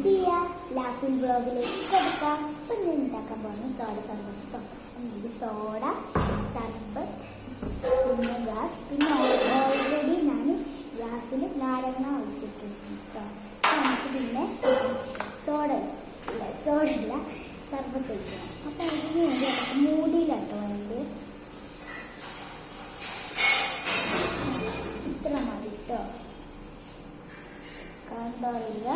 സിയ ലാഫിൻ ബ്ലോഗിലേക്ക് കൊടുക്കാം. അപ്പം ഞാൻ ഉണ്ടാക്കാൻ പോകുന്നത് സോഡ സർബത്ത്. സോഡ സർബത്ത് പിന്നെ ഗ്ലാസ്, പിന്നെ ഓൾറെഡി ഞാൻ ഗ്ലാസ്സിൽ നാരങ്ങ ഒഴിച്ചിട്ടുണ്ട് കേട്ടോ. നമുക്ക് പിന്നെ സോഡ ഇല്ല സർബത്ത് ഒഴിക്കണം. അപ്പം അതിന് വേണ്ടി മൂടിയിലാട്ടോ വേണ്ടി ഇത്ര മതി കേട്ടോ. കണ്ടറിയില്ല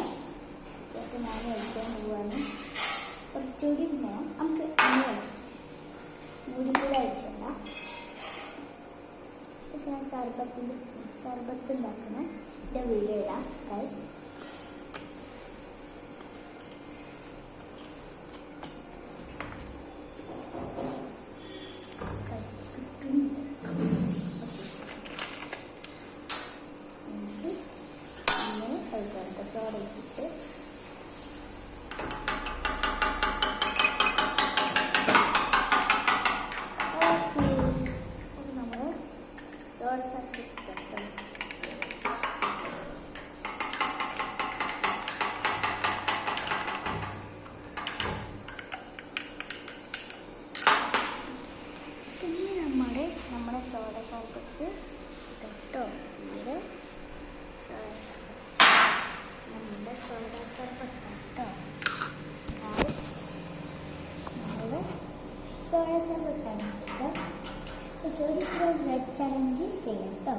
ഇതൊക്കെ ഞാൻ ഒഴിക്കാൻ പോവാണ്. കുറച്ചുകൂടി വേണം നമുക്ക് മൂടി കൂടെ അഴിച്ചല്ല. പക്ഷെ ഞാൻ സർബത്ത് ഉണ്ടാക്കുന്ന എൻ്റെ വീഡിയോ ഇടാം ഗൈസ്. സോഡ ഇട്ടിട്ട് നമ്മൾ സോഡ സർബത്ത് ഇട്ടോ. പിന്നെ നമ്മുടെ സോഡ സർബത്ത് കേട്ടോ. നമ്മുടെ സോഡ സർബത്ത് കേട്ടോ. നമ്മൾ സോഡ സർബത്താണ് ഒരു റെഡ് ചലഞ്ച് ചെയ്യാം കേട്ടോ.